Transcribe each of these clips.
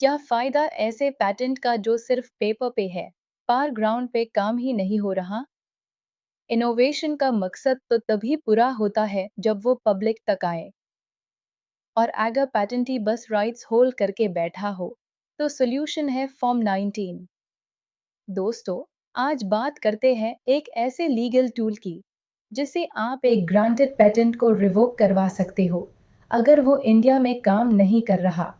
क्या फायदा ऐसे पैटेंट का जो सिर्फ पेपर पे है, पर ग्राउंड पे काम ही नहीं हो रहा? इनोवेशन का मकसद तो तभी पूरा होता है जब वो पब्लिक तक आए। और अगर पैटेंटी बस राइट्स होल्ड करके बैठा हो, तो सोल्यूशन है फॉर्म 19। दोस्तों, आज बात करते हैं एक ऐसे लीगल टूल की जिससे आप एक ग्रांटेड पेटेंट को रिवोक करवा सकते हो अगर वो इंडिया में काम नहीं कर रहा।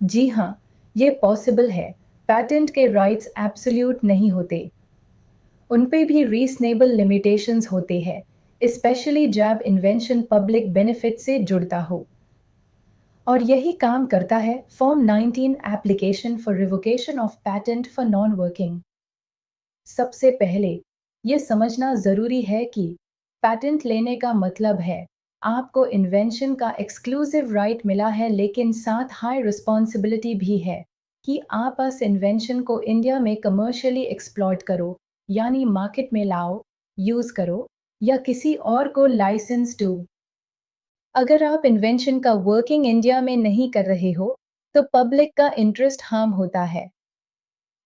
जी हाँ, ये पॉसिबल है। पैटेंट के राइट्स एब्सोल्यूट नहीं होते, उन पे भी रीजनेबल लिमिटेशंस होते हैं, स्पेशली जब इन्वेंशन पब्लिक बेनिफिट से जुड़ता हो। और यही काम करता है form 19 application for revocation of patent for non working. सबसे पहले ये समझना जरूरी है कि पैटेंट लेने का मतलब है आपको इन्वेंशन का एक्सक्लूसिव राइट मिला है, लेकिन साथ हाई रिस्पॉन्सिबिलिटी भी है कि आप उस इन्वेंशन को इंडिया में कमर्शियली एक्सप्लॉइट करो, यानी मार्केट में लाओ, यूज करो या किसी और को लाइसेंस दो। अगर आप इन्वेंशन का वर्किंग इंडिया में नहीं कर रहे हो, तो पब्लिक का इंटरेस्ट हार्म होता है।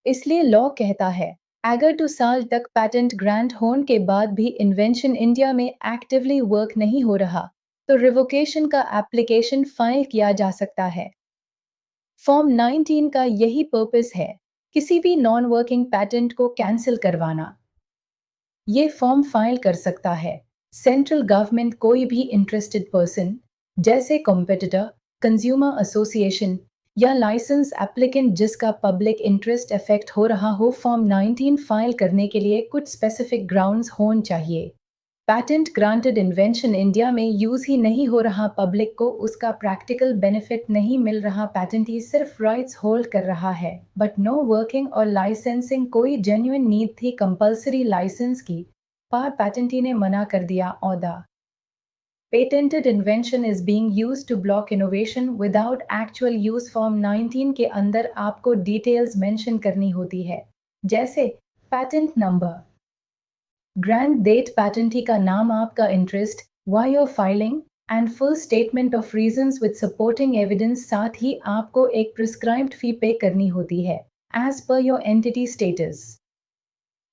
इसलिए लॉ कहता है अगर 2 साल तक पैटेंट ग्रांट होने के बाद भी इन्वेंशन इंडिया में एक्टिवली वर्क नहीं हो रहा, तो रिवोकेशन का एप्लीकेशन फाइल किया जा सकता है। फॉर्म 19 का यही पर्पस है, किसी भी नॉन वर्किंग पैटेंट को कैंसिल करवाना। ये फॉर्म फाइल कर सकता है सेंट्रल गवर्नमेंट, कोई भी इंटरेस्टेड पर्सन जैसे कॉम्पिटिटर, कंज्यूमर एसोसिएशन या लाइसेंस एप्लीकेंट जिसका पब्लिक इंटरेस्ट अफेक्ट हो रहा हो। फॉर्म 19 फाइल करने के लिए कुछ स्पेसिफिक ग्राउंड्स होने चाहिए। पैटेंट ग्रांटेड इन्वेंशन इंडिया में यूज ही नहीं हो रहा, पब्लिक को उसका प्रैक्टिकल बेनिफिट नहीं मिल रहा, पैटेंटी सिर्फ राइट्स होल्ड कर रहा है बट नो वर्किंग और लाइसेंसिंग कोई जेन्युइन नीड थी कंपल्सरी लाइसेंस की, पर पैटेंटी ने मना कर दिया। और patented invention is being used to block innovation without actual use। Form 19 के अंदर आपको डिटेल्स मेंशन करनी होती है, जैसे पैटेंट नंबर, ग्रैंड डेट, पैटेंटी का नाम, आपका interest, why of filing and full statement of reasons with supporting evidence. साथ ही आपको एक प्रिस्क्राइब्ड फी पे करनी होती है as per your entity status.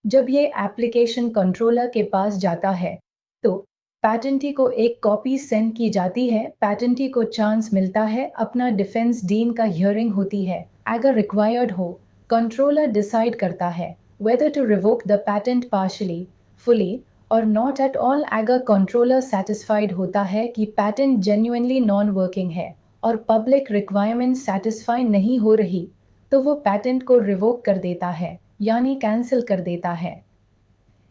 जब ये एप्लीकेशन कंट्रोलर के पास जाता है, तो पैटेंटी को एक कॉपी सेंड की जाती है। पैटेंटी को चांस मिलता है अपना डिफेंस, डीन का हियरिंग होती है। अगर रिक्वायर्ड हो, कंट्रोलर डिसाइड करता है whether to revoke the patent partially, fully और not at all। अगर कंट्रोलर सेटिस्फाइड होता है कि पैटेंट जेन्युइनली नॉन वर्किंग है और पब्लिक रिक्वायरमेंट सेटिस्फाई नहीं हो रही, तो वो पैटेंट को रिवोक कर देता है, यानी कैंसिल कर देता है।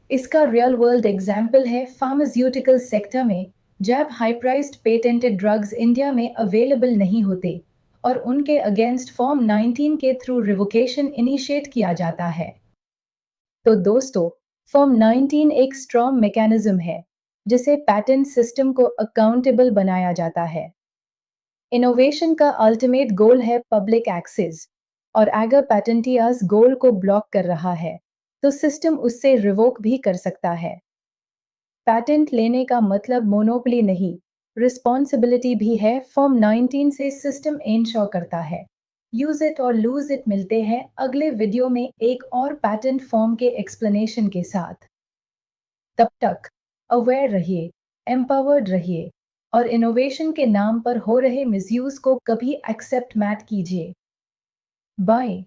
इसका रियल वर्ल्ड एग्जाम्पल है फार्मास्यूटिकल सेक्टर में, जब high priced patented drugs India में अवेलेबल नहीं होते और उनके अगेंस्ट फॉर्म 19 के थ्रू रिवोकेशन इनिशिएट किया जाता है। तो दोस्तों, फॉर्म 19 एक स्ट्रॉन्ग मैकेनिज्म है जिसे पैटेंट सिस्टम को अकाउंटेबल बनाया जाता है। इनोवेशन का अल्टीमेट गोल है पब्लिक एक्सेस, और अगर पैटेंटियर्स गोल को ब्लॉक कर रहा है, तो सिस्टम उससे रिवोक भी कर सकता है। पैटेंट लेने का मतलब मोनोपोली नहीं, रिस्पॉन्सिबिलिटी भी है। फॉर्म 19 से सिस्टम इंश्योर करता है यूज इट और लूज इट। मिलते हैं अगले वीडियो में एक और पैटेंट फॉर्म के एक्सप्लेनेशन के साथ। तब तक अवेयर रहिए, एम्पावर्ड रहिए और इनोवेशन के नाम पर हो रहे मिसयूज को कभी एक्सेप्ट मत कीजिए। बाय।